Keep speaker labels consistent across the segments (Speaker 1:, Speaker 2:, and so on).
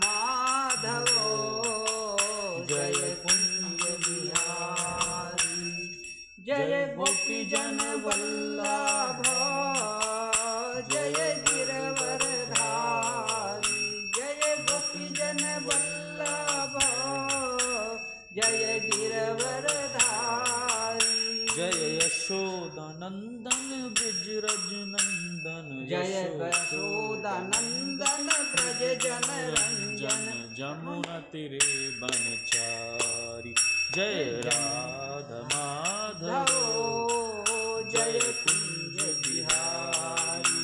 Speaker 1: माधवो जय कुंज बिहारी जय गोपी जन वल्लभ जय गिरवरधारी जय गोपी जन वल्लभ जय गिरवरधारी
Speaker 2: जय यशोदानंदन ब्रज नंदन
Speaker 1: जय यशोदानंदन ब्रज जन रंजन
Speaker 2: जमुना तीरे बनचारी जय राधा माधव
Speaker 1: जय कुंज बिहारी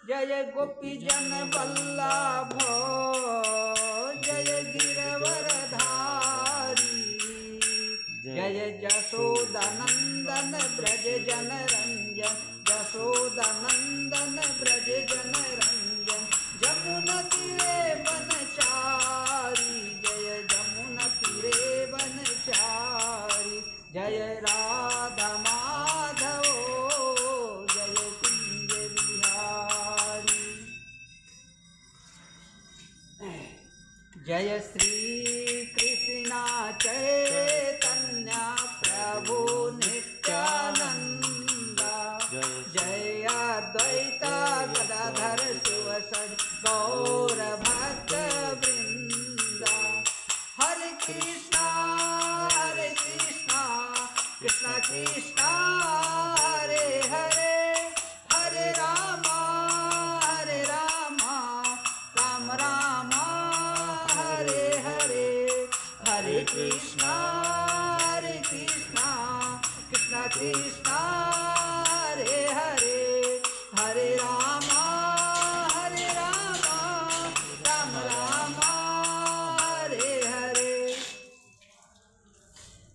Speaker 1: जय गोपी जन वल्लभ जय गिरवरधारी जय यशोदानंदन ब्रज जन रंजन यशोदानंदन ब्रज जन रंजन जमुना तीरे बनचारी जय जमुना तीरे बनचारी जय राधा माधव जय कुंज बिहारी जय श्री कृष्ण चैतन्य प्रभु नित्यानंद जय अद्वैत गदाधर शिवसदि गौर भक्त वृंद हरे कृष्णा कृष्णा कृष्णा हरे हरे हरे राम राम राम हरे हरे हरे कृष्णा कृष्णा कृष्णा हरे हरे हरे राम राम राम हरे हरे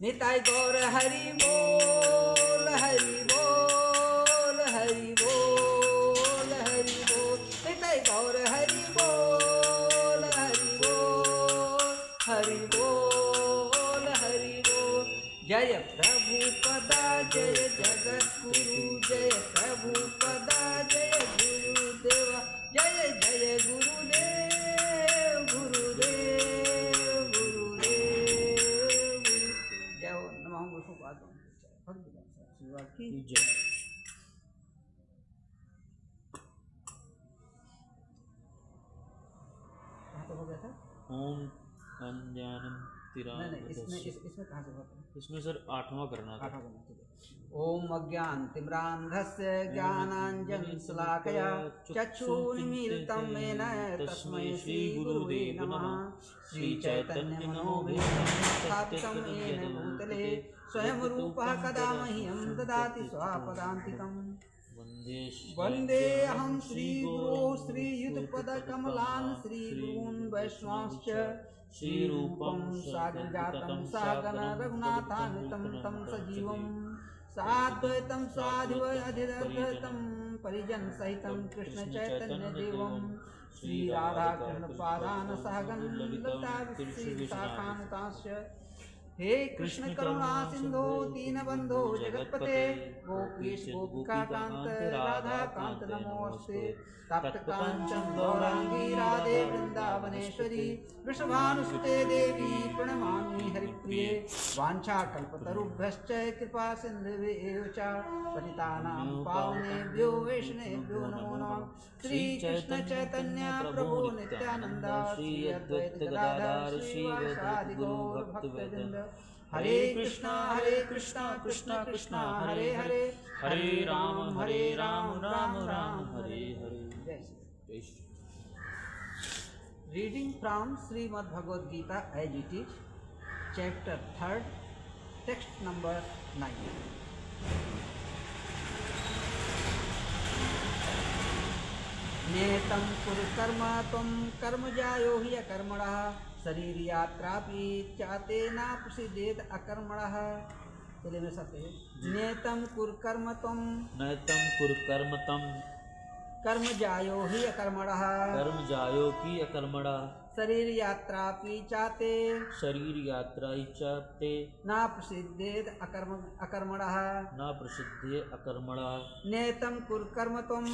Speaker 1: निताय गौर हरि बोल हरि बोल हरि बोल हरि बोल निताय गौर हरि बोल हरि बोल हरि बोल हरि बोल जय प्रभुपदा जय जगद्गुरु जय प्रभुपदा जय गुरुदेवा जय जय गुरुदेव गुरुदेव गुरुदेव जय हो नमः विष्णुपाद भगवान की जय। तो हो गया था
Speaker 2: ओम अंजनम
Speaker 1: नहीं इसमें कहाँ से होता है?
Speaker 2: इसमें सर 8वां करना था।
Speaker 1: 8वां करना ठीक है। ओम अज्ञानतिम्रान्धस्य ज्ञानाञ्जनशलाकया चक्षुरुन्मीलितं येन तस्मै श्रीगुरुवे नमः। श्रीचैतन्यमनोभीष्टं स्थापितं येन भूतले स्वयं रूपः कदा मह्यं ददाति स्वापदान्तिकम् वन्देऽहं श्रीगुरो श्रीयुतपदकमलान् श्रीगुरून् वैष्णवांश्च श्रीरूपं साग्रजातं सहगण रघुनाथान्वितं तं सजीवं साद्वैतं साधिवधिरद्वैतं परिजनसहितं कृष्णचैतन्यदेवं श्रीराधाकृष्णपादान् सहगण ललिता विशाखान्वितांश्च हे कृष्ण करुणा सिंधो दीनबंधो जगत्पते गोपीश गोपिकाकांत राधा कांत नमोस्ते तप्त कांचन गौरांगी राधे वृंदावनेश्वरी वृषभानुसुते देवी प्रणमामि हरिप्रिये वाञ्छाकल्पतरुभ्यश्च कृपा सिन्धुभ्येव च पतितानां पावनेभ्यो वैष्णवेभ्यो नमो नमः। श्री कृष्ण चैतन्य प्रभु नित्यानंद श्री अद्वैत गदाधर श्रीवासादि गौर भक्तवृंद Hare Krishna Krishna Krishna Hare Hare Hare Rama Rama Rama Hare Hare. Reading from Shrimad Bhagavad Gita as it is chapter 3 text number 9। नेतं कुरु कर्म त्वं कर्म जायो हि अकर्मणः शरीर यात्रापि चाते न प्रसिद्धेत अकर्मणः। चलिए मैं सकते हैं नेतं कुरु कर्म त्वं कर्म जायो हि अकर्मणः शरीर यात्रापि चाते न प्रसिद्धेत अकर्मणः नेतं कुरु कर्म त्वं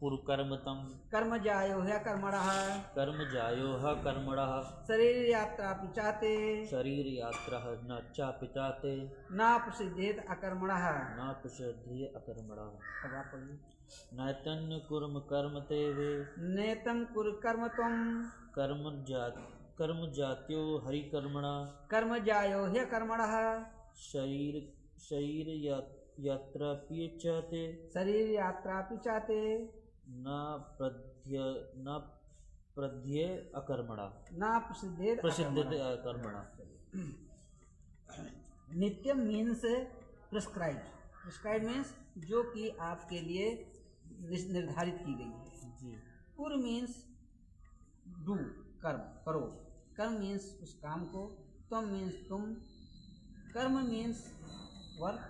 Speaker 2: कुरुकर्मतं
Speaker 1: कर्म जायो ह्य कर्मणः
Speaker 2: कर्मजायोः कर्मणः
Speaker 1: शरीर यात्रा पिचाते
Speaker 2: शरीरयात्रः न चापिताते
Speaker 1: ना प्रसिद्धेत अकर्मणः।
Speaker 2: न प्रसिद्धि अकर्मणः।
Speaker 1: अब आप पढ़िए।
Speaker 2: नैतन्य कुर्म कर्म ते वे
Speaker 1: नेतम कुरु कर्म त्वम
Speaker 2: कर्म जात्यो हरिकर्मणा
Speaker 1: कर्म जायो ह्य कर्मणः
Speaker 2: शरीर यात्रा पियचाते
Speaker 1: शरीर यात्रा पिचाते
Speaker 2: न प्रध्य अकर्मणा
Speaker 1: ना प्रसिद्धेत
Speaker 2: प्रसिद्ध अकर्मणा।
Speaker 1: नित्यम मीन्स प्रिस्क्राइब। प्रिस्क्राइब मीन्स जो कि आपके लिए निर्धारित की गई है।
Speaker 2: जी।
Speaker 1: कुर मीन्स डू, कर्म करो। कर्म मीन्स उस काम को। तुम मीन्स तुम। कर्म मीन्स वर्क।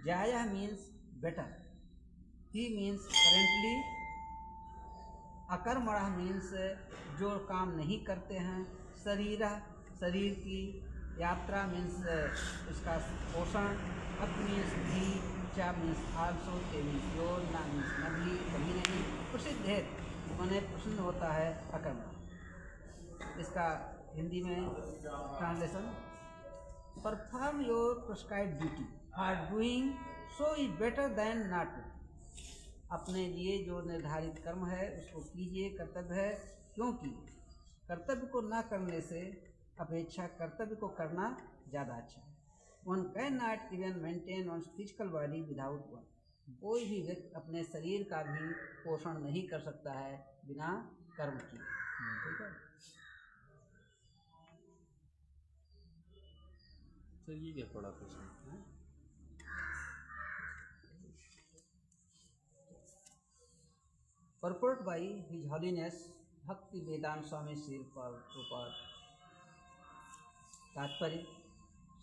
Speaker 1: जाया मीन्स बेटर। ही मीन्स करेंटली। अकर्मणः मीन्स जो काम नहीं करते हैं। शरीर की। यात्रा मीन्स उसका पोषण। अप मीन्स भी। चा मीन्स आल्सो। ते मीन्स योर। ना मीन्स नभी, कभी नहीं। प्रसिद्ध है माने प्रसन्न होता है अकर्मणः। इसका हिंदी में translation, perform your prescribed duty for doing so is better than not do. अपने लिए जो निर्धारित कर्म है उसको कीजिए, कर्तव्य है, क्योंकि कर्तव्य को ना करने से अपेक्षा कर्तव्य को करना ज़्यादा अच्छा है। One can not even maintain one physical body without work. कोई भी व्यक्ति अपने शरीर का भी पोषण नहीं कर सकता है बिना कर्म किए। ठीक है।
Speaker 2: तो ये क्या पढ़ा प्रश्न?
Speaker 1: Purport by His Holiness Bhakti Vedanta Swami Srila Prabhupada। तात्पर्य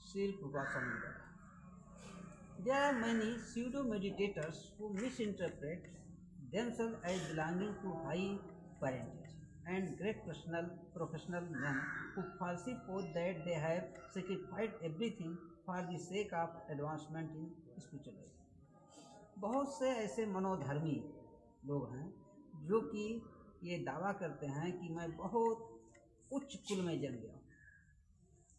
Speaker 1: श्रील प्रभुपाद स्वामी द्वारा। There are many pseudo meditators who misinterpret themselves as belonging to high parentage and great professional men who falsely pose that they have sacrificed everything for the sake of advancement in spiritual life। बहुत से ऐसे मनोधर्मी लोग हैं जो कि ये दावा करते हैं कि मैं बहुत उच्च कुल में जन्म गया हूँ,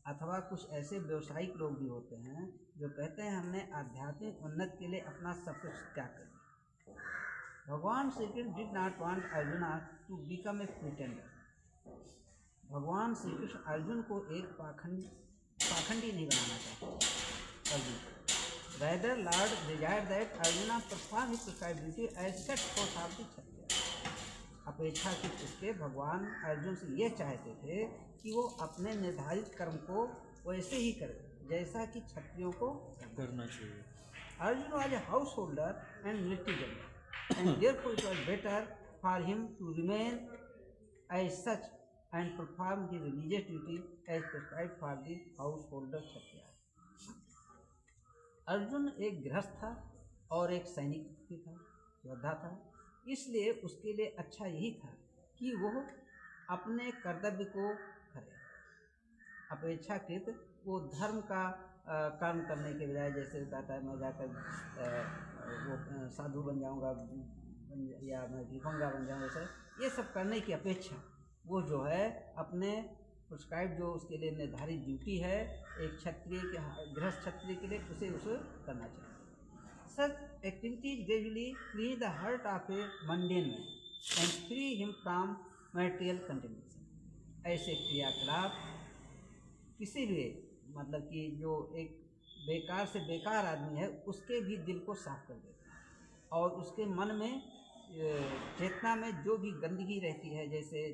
Speaker 1: अथवा कुछ ऐसे व्यवसायिक लोग भी होते हैं जो कहते हैं हमने आध्यात्मिक उन्नति के लिए अपना सब कुछ त्याग कर दिया। भगवान Shri Krishna did not want Arjun to become a pretender. भगवान श्री कृष्ण अर्जुन को एक पाखंडी नहीं बनाना चाहते। Arjun Rather, Lord desired that Arjuna perform his prescribed duty as set forth of the Kshatriya। अपेक्षाकृत उसके भगवान अर्जुन से ये चाहते थे कि वो अपने निर्धारित कर्म को वैसे ही करे जैसा कि क्षत्रियों को
Speaker 2: करना चाहिए।
Speaker 1: Arjuna was a householder and military general, and therefore it was better for him to remain as such and perform his religious duty as prescribed for the householder Kshatriya। Arjun एक गृहस्थ था और एक सैनिक भी था, योद्धा था, इसलिए उसके लिए अच्छा यही था कि वो अपने कर्तव्य को करे। अपेक्षाकृत वो धर्म का कर्म करने के बजाय जैसे कहता है मैं जाकर वो साधु बन जाऊंगा या मैं भिखमंगा बन जाऊंगा, सर ये सब करने की अपेक्षा वो जो है अपने प्रिस्क्राइब जो उसके लिए निर्धारित ड्यूटी है एक क्षत्रिय के गृहस्थ क्षत्रिय के लिए उसे करना चाहिए। Such activities gradually clean the heart of a mundane man and free him from material contamination. ऐसे क्रियाकलाप किसी भी मतलब कि जो एक बेकार से बेकार आदमी है उसके भी दिल को साफ कर देता है और उसके मन में चेतना में जो भी गंदगी रहती है जैसे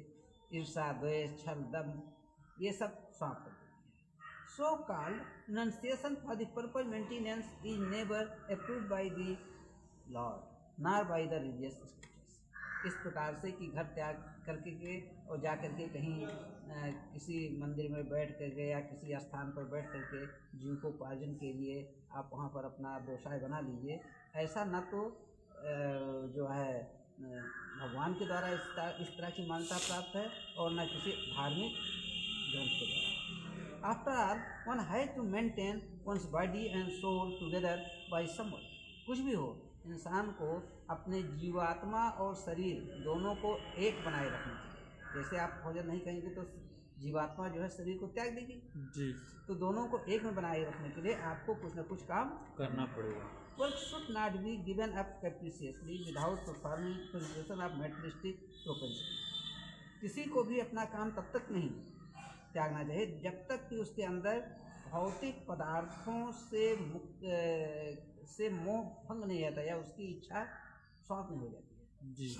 Speaker 1: ईर्षा, द्वेष, छल, दम, ये सब साफ कर देती है। So called renunciation for the purpose maintenance is never approved by the Lord nor by the religious scriptures। इस प्रकार से कि घर त्याग करके के और जा करके कहीं किसी मंदिर में बैठ करके या किसी स्थान पर बैठ करके जीविकोपार्जन के लिए आप वहाँ पर अपना व्यवसाय बना लीजिए, ऐसा न तो जो है भगवान के द्वारा इस तरह की मान्यता प्राप्त है और न किसी धार्मिक ग्रंथ के द्वारा। After all one has to maintain one's body and soul together by someone. कुछ भी हो इंसान को अपने जीवात्मा और शरीर दोनों को एक बनाए रखना चाहिए। जैसे आप भोजन नहीं करेंगे तो जीवात्मा जो है शरीर को त्याग देगी,
Speaker 2: जी
Speaker 1: तो दोनों को एक में बनाए रखने के लिए आपको कुछ ना कुछ काम
Speaker 2: करना पड़ेगा।
Speaker 1: Work should not be given up capriciously without performing preparation of materialistic propensity. किसी को भी अपना काम तब तक नहीं त्यागना चाहिए जब तक कि उसके अंदर भौतिक पदार्थों से मोह भंग नहीं आता या उसकी इच्छा समाप्त नहीं हो जाती है।
Speaker 2: जी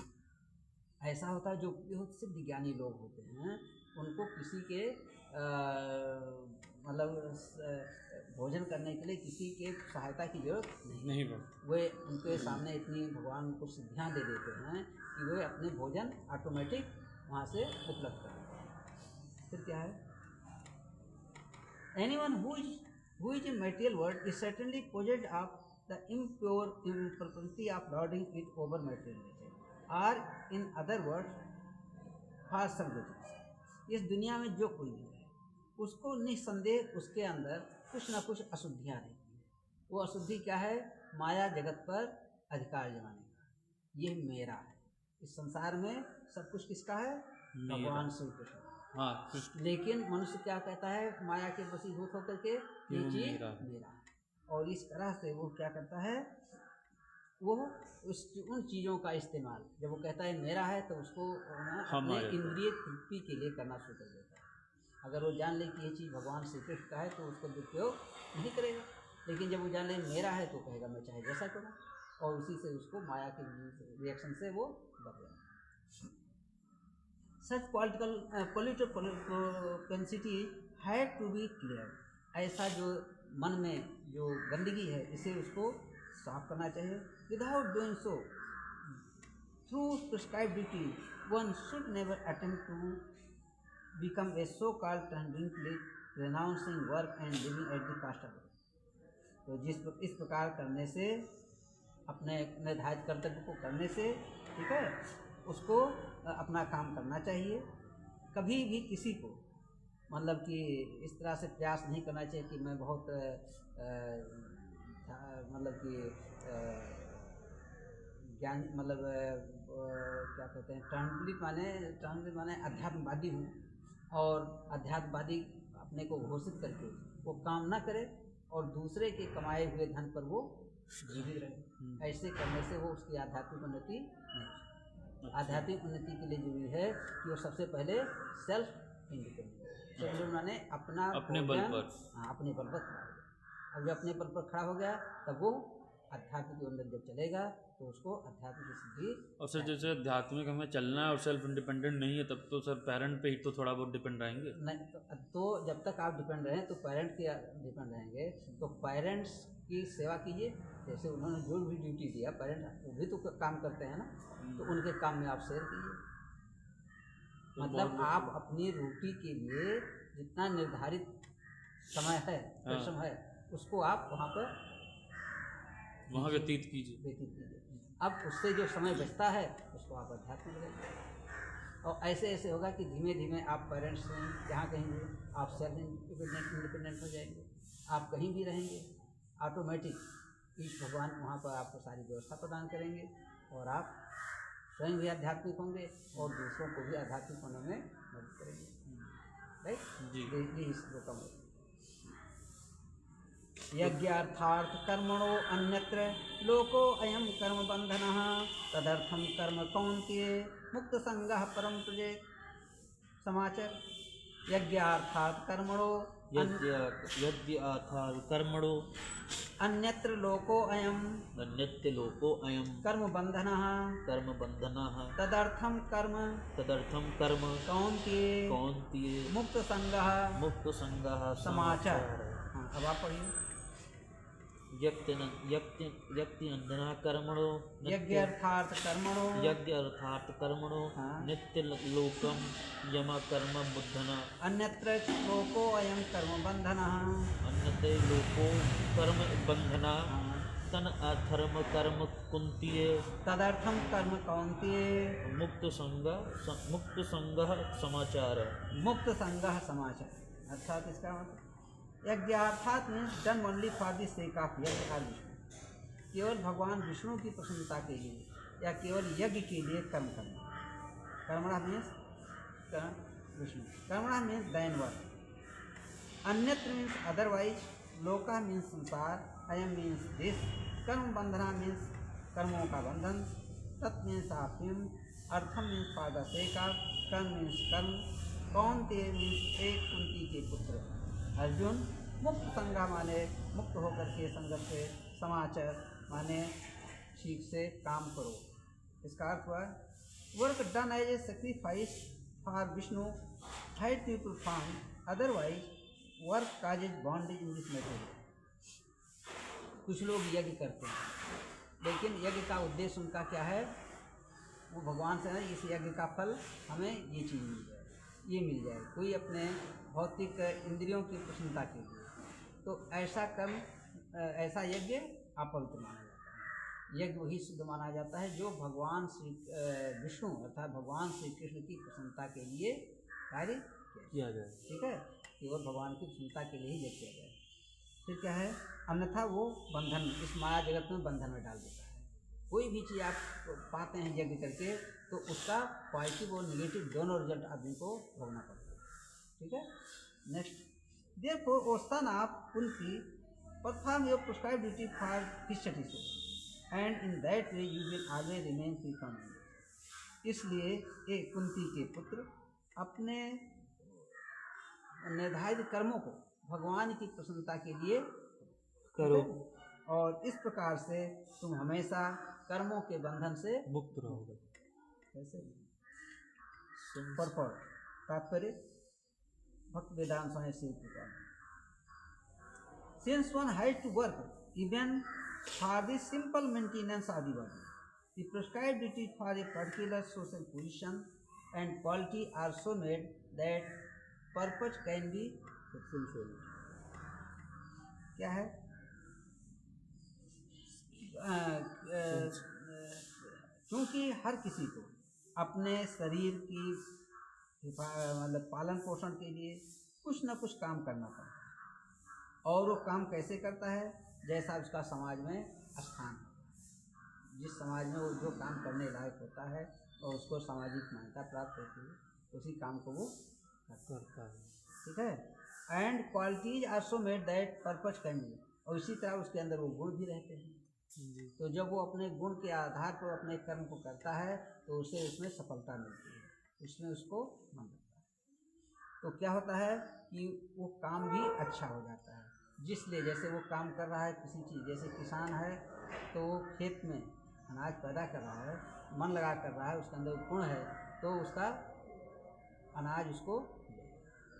Speaker 1: ऐसा होता है जो बहुत सिद्ध ज्ञानी लोग होते हैं, उनको किसी के भोजन करने के लिए किसी के सहायता की जरूरत नहीं
Speaker 2: पड़ती।
Speaker 1: वे उनके सामने इतनी भगवान को सिद्धियाँ दे देते हैं कि वे अपने भोजन ऑटोमेटिक वहाँ से उपलब्ध कर देते हैं। फिर क्या है, anyone who is in material world is certainly possessed of the impure propensity of lording it over material nature, or in other words for subjects। इस दुनिया में जो कोई भी है उसको निस्संदेह उसके अंदर कुछ ना कुछ अशुद्धियाँ रहती हैं। वो अशुद्धि क्या है, माया जगत पर अधिकार जमाने का। ये मेरा है, इस संसार में सब कुछ किसका है, भगवान श्री कृष्ण।
Speaker 2: हाँ,
Speaker 1: लेकिन मनुष्य क्या कहता है, माया के वशीभूत होकर के ये चीज मेरा है, और इस तरह से वो क्या करता है, वो उन चीज़ों का इस्तेमाल जब वो कहता है मेरा है तो उसको अपने इंद्रिय तृप्ति के लिए करना शुरू कर देता है। अगर वो जान ले कि ये चीज़ भगवान श्री कृष्ण का है तो उसको दुरुपयोग नहीं करेगा, लेकिन जब वो जान ले मेरा है तो कहेगा मैं चाहे जैसा करूँ, और उसी से उसको माया के रिएक्शन से वो बदलेगा। Such political propensity had to be cleared। ऐसा जो मन में जो गंदगी है इसे उसको साफ करना चाहिए। Without doing so through prescribed duty, one should never attempt to become a so-called transcendentalist, renouncing work and living at the cost of it। तो इस प्रकार करने से, अपने निर्धारित कर्तव्य को करने से, ठीक है, उसको अपना काम करना चाहिए। कभी भी किसी को मतलब कि इस तरह से प्रयास नहीं करना चाहिए कि मैं बहुत मतलब कि ज्ञान मतलब क्या कहते हैं, ट्रांसलेट माने अध्यात्मवादी हूँ, और अध्यात्मवादी अपने को घोषित करके वो काम ना करे और दूसरे के कमाए हुए धन पर वो जीवित रहे। ऐसे करने से वो उसकी आध्यात्मिक उन्नति नहीं। आध्यात्मिक उन्नति के लिए जरूरी है कि वो सबसे पहले सेल्फ इंडिपेंडेंट माने अपने बल पर, अपने बल पर खड़ा हो गया। अब जब अपने बल पर खड़ा हो गया तब वो आध्यात्मिक उन्नति जब चलेगा तो उसको आध्यात्मिक सिद्धि।
Speaker 2: और सर जैसे आध्यात्मिक हमें चलना है और सेल्फ इंडिपेंडेंट नहीं है तब तो सर पेरेंट पे ही तो थोड़ा बहुत डिपेंड रहेंगे।
Speaker 1: नहीं तो जब तक आप डिपेंड रहें तो पेरेंट के डिपेंड रहेंगे, तो पेरेंट्स की सेवा कीजिए। जैसे उन्होंने जो भी ड्यूटी दिया, पेरेंट वो भी तो काम करते हैं ना, तो उनके काम में आप शेयर कीजिए। तो मतलब आप अपनी रोटी के लिए जितना निर्धारित समय है, परिश्रम है, उसको आप वहाँ
Speaker 2: व्यतीत कीजिए।
Speaker 1: अब उससे जो समय बचता है उसको आप अध्यात्म लगाइए, और ऐसे ऐसे होगा कि धीमे धीमे आप पेरेंट्स से जहाँ कहीं भी आप सेल्फ इंडिपेंडेंट हो जाएंगे। आप कहीं भी रहेंगे ऑटोमेटिक भगवान वहाँ पर आपको सारी व्यवस्था प्रदान करेंगे, और आप स्वयं भी आध्यात्मिक होंगे और दूसरों को भी आध्यात्मिक होने में मदद करेंगे। राइट जी, इस श्लोक में यज्ञार्थार्थ कर्मणो अन्यत्र लोको अयम कर्म बंधनः तदर्थम कर्म कौन्तेय मुक्त संगः परम प्रजेत। समाचार यज्ञार्थार्थ कर्मणो अन्यत्र लोको अयम कर्म बंधनः तदर्थम कर्म कौन्तेय मुक्त संगः समाचार। हाँ, अब आप पढ़िए।
Speaker 2: यज्ञार्थार्थ कर्मणो नित्य लोकम यम कर्म बुद्धना
Speaker 1: अन्यत्र लोको अयम कर्म बंधनः तन अधर्म कर्म कुंतीये तदर्थम कर्म कौन्तेय
Speaker 2: मुक्त संगः समाचार।
Speaker 1: अर्थात इसका मतलब यज्ञार्थात means done only for the sake of yajna और विष्णु। केवल भगवान विष्णु की प्रसन्नता के लिए या केवल यज्ञ के लिए कर्म करना। कर्मणा मीन्स विष्णु, कर्मणा मीन्स दैन वर्क, अन्यत्र मीन्स अदरवाइज, लोका मीन्स संसार, अयम मीन्स दिस, कर्म बंधना मीन्स कर्मों का बंधन, तत् मीन्स आफिम, अर्थम means for the sake of, कर्म मीन्स कर्म, कौनतेय मीन्स एक कुंती के पुत्र अर्जुन, मुक्त संगा माने मुक्त होकर के संगत से, समाचार माने ठीक से काम करो। इसका अर्थ हुआ work done as a sacrifice for Vishnu had to perform, otherwise work causes bondage in this matter. कुछ लोग यज्ञ करते हैं लेकिन यज्ञ का उद्देश्य उनका क्या है, वो भगवान से है इस यज्ञ का फल हमें ये चीज़ मिल जाए, ये मिल जाए, कोई अपने भौतिक इंद्रियों की प्रसन्नता के लिए, तो ऐसा कर्म ऐसा यज्ञ अपवित्र माना जाता है। यज्ञ वही शुद्ध माना जाता है जो भगवान श्री विष्णु अर्थात भगवान श्री कृष्ण की प्रसन्नता के लिए कार्य किया जाए। ठीक है, केवल भगवान की प्रसन्नता के लिए ही यज्ञ किया जाए। फिर क्या है, अन्यथा वो बंधन, इस माया जगत में बंधन में डाल देता है। कोई भी चीज़ आप पाते हैं यज्ञ करके तो उसका पॉजिटिव और नेगेटिव दोनों रिजल्ट आदमी को भोगना पड़ता है। ठीक है, next, therefore O son of Kunti perform your prescribed duty for his satisfaction and in that way you will always remain free from it. इसलिए एक कुंती के पुत्र अपने निर्धारित कर्मों को भगवान की प्रसन्नता के लिए करो और इस प्रकार से तुम हमेशा कर्मों के बंधन से
Speaker 2: मुक्त रहोगे।
Speaker 1: कैसे? परपट तात्पर्य भक्त वेदांत स्वामी श्री कृपा। Since one has to work even for the simple maintenance of the body, the prescribed duty for a particular social position and quality are so made that purpose can be fulfilled. क्या है? क्योंकि हर किसी को अपने शरीर की मतलब पालन पोषण के लिए कुछ न कुछ काम करना पड़ता है और वो काम कैसे करता है, जैसा उसका समाज में स्थान है। जिस समाज में वो जो काम करने लायक होता है और उसको सामाजिक मान्यता प्राप्त होती है उसी काम को वो करता है। ठीक है, and qualities are so made that purpose can be, और इसी तरह उसके अंदर वो गुण भी रहते हैं। तो जब वो अपने गुण के आधार पर अपने कर्म को करता है तो उसे उसमें सफलता मिलती है, उसमें उसको मन लगता है। तो क्या होता है कि वो काम भी अच्छा हो जाता है। जिसलिए जैसे वो काम कर रहा है किसी चीज़, जैसे किसान है तो वो खेत में अनाज पैदा कर रहा है, मन लगा कर रहा है, उसके अंदर गुण है तो उसका अनाज उसको,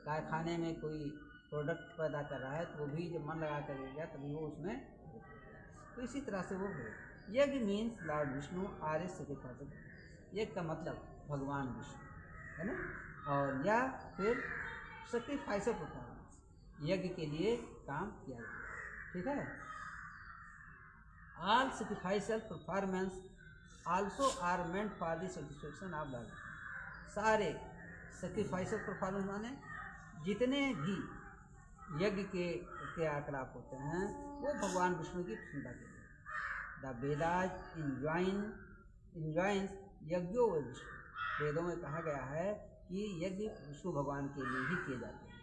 Speaker 1: कारखाने में कोई प्रोडक्ट पैदा कर रहा है तो वो भी जब मन लगा कर देगा तभी वो उसमें, तो इसी तरह से वो हो। यज्ञ means Lord Vishnu R S sacrifice, यज्ञ का मतलब भगवान विष्णु है ना, और या फिर सेक्रीफाइस ऑफ परफॉर्मेंस, यज्ञ के लिए काम किया जाए। ठीक है, all sacrificial performance also are meant for the satisfaction of lord. सारे सेक्रीफाइसल परफॉर्मेंस माने जितने भी यज्ञ के क्रियाकलाप होते हैं वो भगवान विष्णु की प्रसन्नता के लिए। द वेदाज इंजॉइंस यज्ञो व विष्णु, वेदों में कहा गया है कि यज्ञ विष्णु भगवान के लिए ही किए जाते हैं।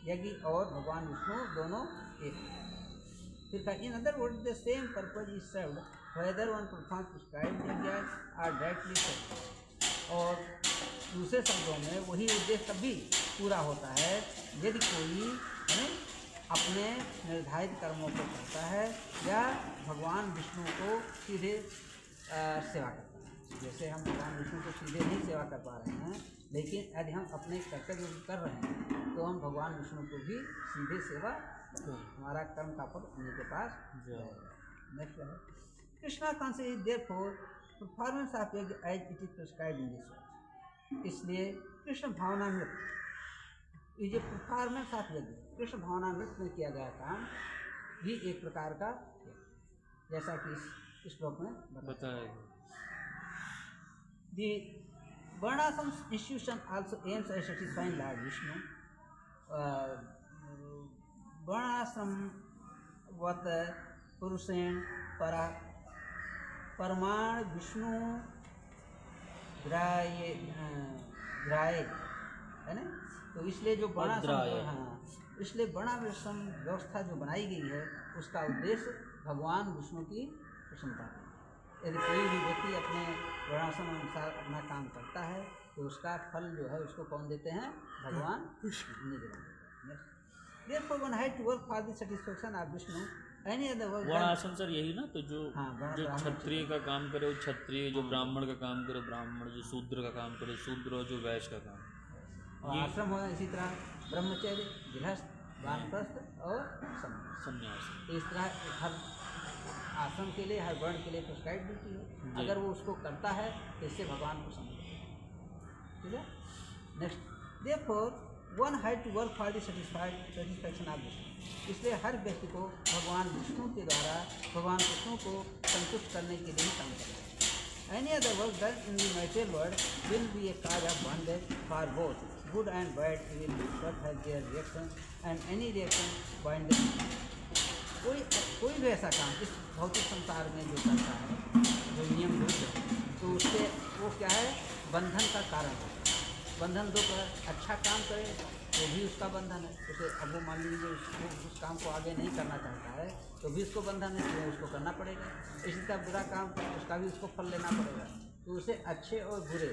Speaker 1: यज्ञ और भगवान विष्णु दोनों एक हैं। फिर in other word the same purpose is served whether one perform prescribed यज्ञ आर डायरेक्टली सर्व्ड, और दूसरे शब्दों में वही उद्देश्य तब भी पूरा होता है यदि कोई अपने निर्धारित कर्मों को करता है या भगवान विष्णु को सीधे सेवा करता है। जैसे हम भगवान विष्णु को सीधे नहीं सेवा कर पा रहे हैं, लेकिन यदि हम अपने कर्तव्य कर रहे हैं तो हम भगवान विष्णु को भी सीधे सेवा, हमारा कर्म का फल उन्हीं के पास जाएगा। नेक्स्ट है, Krishna concept therefore performance of yajna as it is prescribed in this word. इसलिए कृष्ण भावनामृत, ये जो परफॉर्मेंस ऑफ यज्ञ, कृष्ण भावनामृत में किया गया काम भी एक प्रकार का, जैसा कि इस श्लोक में बताया है। The Varnashram institution also aims at satisfying Lord Vishnu. Varnashram vat Purushen परमाण विष्णु ग्राह्य है ना। तो इसलिए जो इसलिए वर्णाश्रम व्यवस्था जो बनाई गई है उसका उद्देश्य भगवान विष्णु की प्रसन्नता है। यदि कोई भी व्यक्ति अपने वर्णाश्रम अनुसार अपना काम करता है तो उसका फल जो है उसको कौन देते हैं? भगवान विष्णु देते हैं। Therefore one had to work for the satisfaction of Vishnu. Any other work
Speaker 2: वर्णाश्रम सर यही ना, तो जो जो
Speaker 1: ब्राह्मण
Speaker 2: क्षत्रिय का काम करे वो क्षत्रिय, जो ब्राह्मण का काम करे ब्राह्मण, जो शूद्र का काम करे शूद्र, और जो वैश्य का काम।
Speaker 1: और आश्रम हो इसी तरह ब्रह्मचर्य, गृहस्थ, वानप्रस्थ और
Speaker 2: संन्यास।
Speaker 1: इस तरह हर आश्रम के लिए, हर वर्ण के लिए प्रिस्क्राइब ड्यूटी है। अगर वो उसको करता है तो इससे भगवान को समझ, ठीक है। Next, therefore one had to work for the satisfaction of Vishnu. इसलिए हर व्यक्ति को भगवान विष्णु के द्वारा भगवान विष्णु को संतुष्ट करने के लिए काम करना है। Any other work done in the material world will be a cause of bondage for both good and bad. Will but has their reaction and any reaction bondage. कोई भी ऐसा काम इस भौतिक संसार में जो करता है, जो नियम विरुद्ध है, तो उससे वो क्या है? बंधन का कारण है। बंधन दो पर अच्छा काम करे तो भी उसका बंधन है। उसे अब वो मान लीजिए उस काम को आगे नहीं करना चाहता है तो भी उसको बंधन है, तो उसको करना पड़ेगा। इसी तरह बुरा काम उसका भी उसको फल लेना पड़ेगा। तो उसे अच्छे और बुरे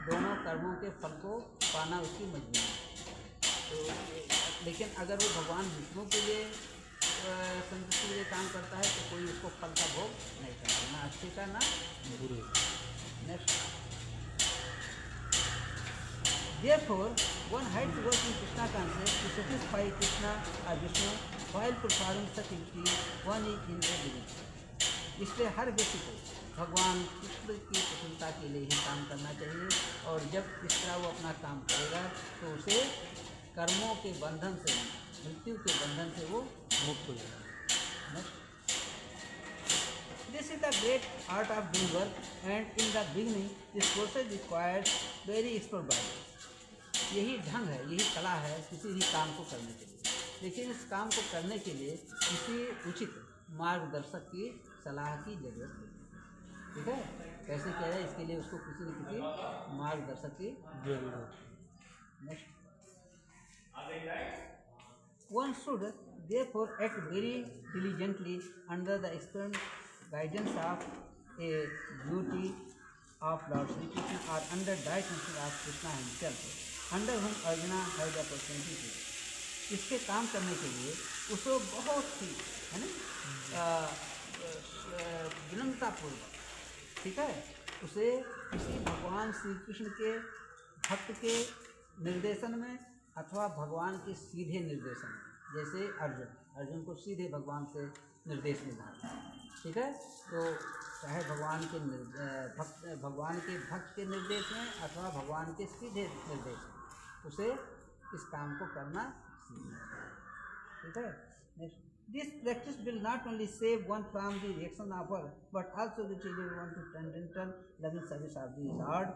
Speaker 1: दोनों कर्मों के फल को पाना उसकी मजबूरी है। तो लेकिन अगर वो भगवान विष्णु के लिए संतुष्टि के लिए काम करता है तो कोई उसको फल का भोग नहीं करता, ना अच्छे का ना बुरे। Next, therefore one had to work in Krishna consciousness to satisfy Krishna or Vishnu while performing such activity one is in their divinity. इसलिए हर व्यक्ति को भगवान कृष्ण की प्रसन्नता के लिए ही काम करना चाहिए, और जब इस तरह वो अपना काम करेगा तो उसे कर्मों के बंधन से, मृत्यु के बंधन से वो मुक्त हो जाएगा। This is the great art of doing work, and in the beginning this process requires very expert body. यही ढंग है, यही कला है किसी भी काम को करने के लिए। लेकिन इस काम को करने के लिए किसी उचित मार्गदर्शक की सलाह की जरूरत है। ठीक है, कैसे किया जाए इसके लिए उसको किसी न किसी मार्गदर्शक की जरूरत है। One should therefore act very diligently under the stern guidance of a devotee of Lord Sri Krishna or under direct instruction of Krishna himself, under whom Arjuna had the opportunity to। इसके काम करने के लिए उसको बहुत ही है ना विनम्रतापूर्वक, ठीक है, उसे किसी भगवान श्री कृष्ण के भक्त के निर्देशन में अथवा भगवान के सीधे निर्देशन में, जैसे अर्जुन को सीधे भगवान से निर्देश मिला, ठीक है। तो चाहे भगवान के भक्त के निर्देश में अथवा भगवान के सीधे निर्देश में उसे इस काम को करना सीखना है, ठीक है। This practice will not only save one from the reaction of work but also the children one to transcendental loving service of the lord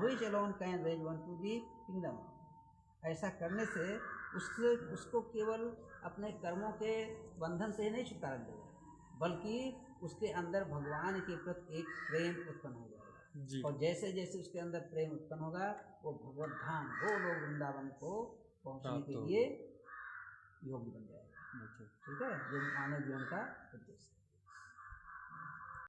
Speaker 1: which alone can raise one to the kingdom. ऐसा करने से उसको केवल अपने कर्मों के बंधन से ही नहीं छुटकारा मिलेगा, बल्कि उसके अंदर भगवान के प्रति एक प्रेम उत्पन्न हो जाएगा। और जैसे जैसे उसके अंदर प्रेम उत्पन्न होगा वो भगवत धाम, वो लोग वृंदावन को पहुंचने के लिए योग्य बन जाएगा। ठीक है, जो मानव जीवन का उद्देश्य है।